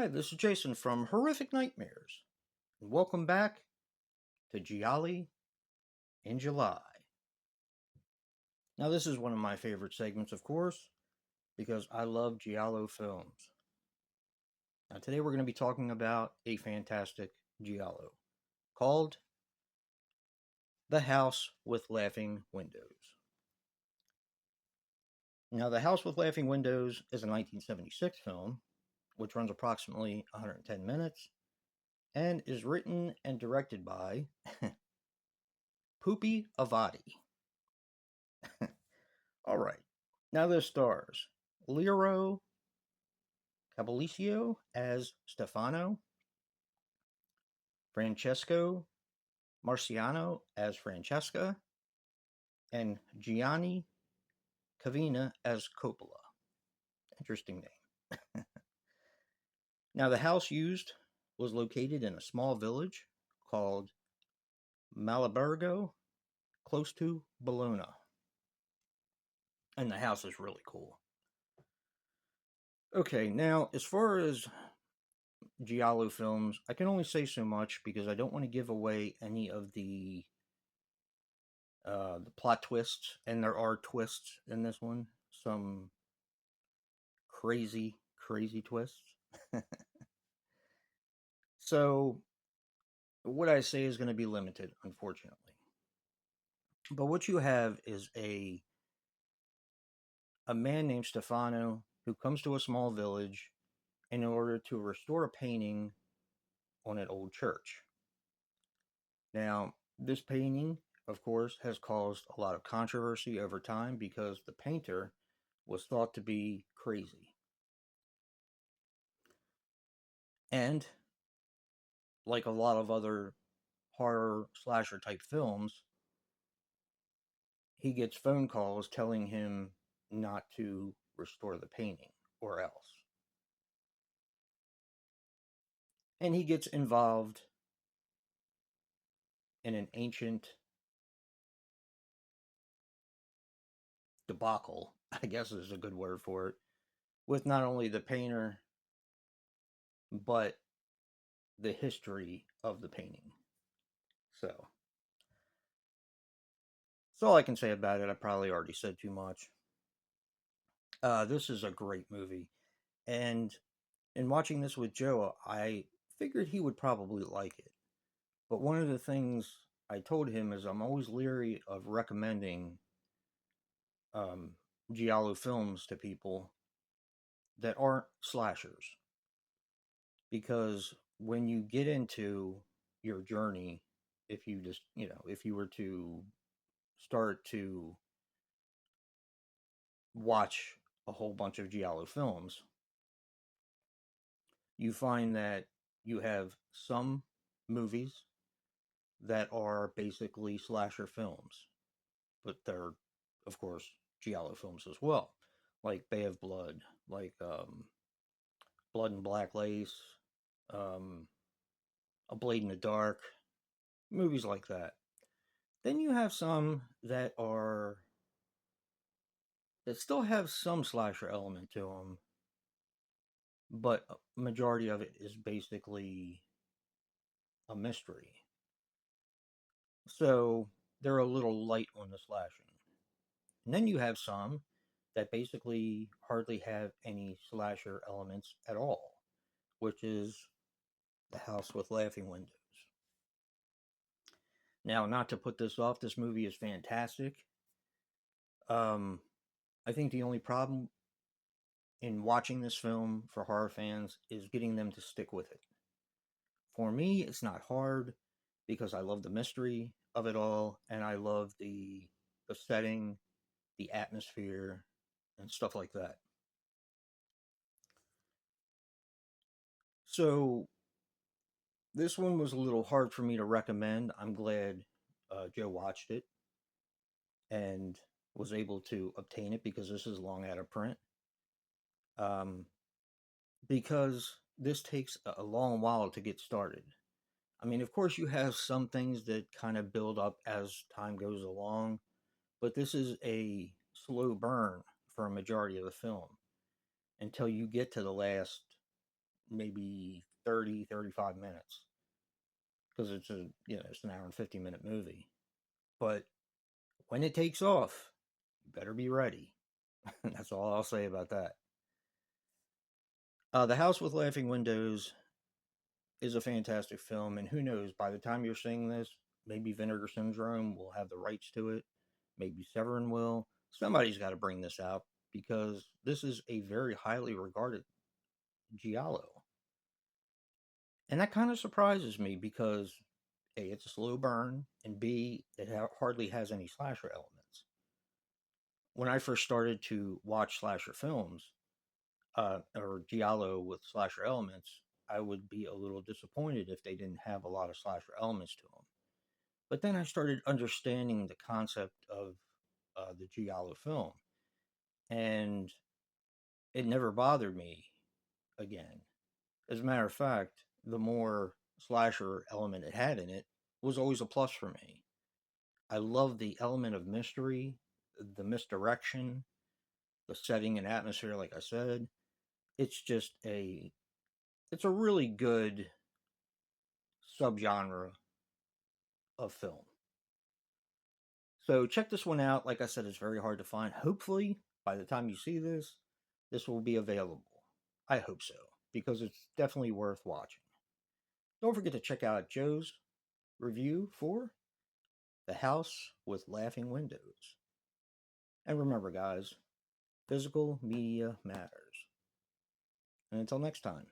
Hi, this is Jason from Horrific Nightmares, and welcome back to Gialli in July. Now, this is one of my favorite segments, of course, because I love Giallo films. Now, today we're going to be talking about a fantastic Giallo called The House with Laughing Windows. Now, The House with Laughing Windows is a 1976 film, which runs approximately 110 minutes, and is written and directed by Pupi Avati. All right. Now this stars Lero Cabalicio as Stefano, Francesco Marciano as Francesca, and Gianni Cavina as Coppola. Interesting name. Now the house used was located in a small village called Malabergo, close to Bologna. And the house is really cool. Okay, now as far as Giallo films, I can only say so much because I don't want to give away any of the plot twists, and there are twists in this one. Some crazy, crazy twists. So what I say is going to be limited, unfortunately. But what you have is a man named Stefano who comes to a small village in order to restore a painting on an old church. Now, this painting, of course, has caused a lot of controversy over time because the painter was thought to be crazy. And like a lot of other horror slasher type films, he gets phone calls telling him not to restore the painting or else. And he gets involved in an ancient debacle, I guess is a good word for it, with not only the painter, but the history of the painting. So, that's all I can say about it. I probably already said too much. This is a great movie. And in watching this with Joe, I figured he would probably like it. But one of the things I told him is I'm always leery of recommending um, Giallo films to people that aren't slashers. Because when you get into your journey, if you just, if you were to start to watch a whole bunch of Giallo films, you find that you have some movies that are basically slasher films, but they're, of course, Giallo films as well, like Bay of Blood, like Blood and Black Lace, um, A Blade in the Dark, movies like that. Then you have some that still have some slasher element to them, but a majority of it is basically a mystery. So they're a little light on the slashing. And then you have some that basically hardly have any slasher elements at all, which is The House with Laughing Windows. Now, not to put this off, this movie is fantastic. Um, I think the only problem in watching this film for horror fans is getting them to stick with it. For me, it's not hard because I love the mystery of it all, and I love the setting, the atmosphere, and stuff like that. So this one was a little hard for me to recommend. I'm glad Joe watched it and was able to obtain it because this is long out of print. Um, because this takes a long while to get started. I mean, of course, you have some things that kind of build up as time goes along, but this is a slow burn for a majority of the film until you get to the last maybe 30, 35 minutes because it's an hour and 50-minute movie. But when it takes off, you better be ready. That's all I'll say about that. The House with Laughing Windows is a fantastic film, and who knows, by the time you're seeing this, maybe Vinegar Syndrome will have the rights to it. Maybe Severin will. Somebody's got to bring this out because this is a very highly regarded Giallo. And that kind of surprises me because A, it's a slow burn, and B, it hardly has any slasher elements. When I first started to watch slasher films, or Giallo with slasher elements, I would be a little disappointed if they didn't have a lot of slasher elements to them. But then I started understanding the concept of the Giallo film, and it never bothered me again. As a matter of fact, the more slasher element it had in it was always a plus for me. I love the element of mystery, the misdirection, the setting and atmosphere, like I said. It's just it's a really good subgenre of film. So check this one out. Like I said, it's very hard to find. Hopefully, by the time you see this, this will be available. I hope so, because it's definitely worth watching. Don't forget to check out Joe's review for The House with Laughing Windows. And remember, guys, physical media matters. And until next time.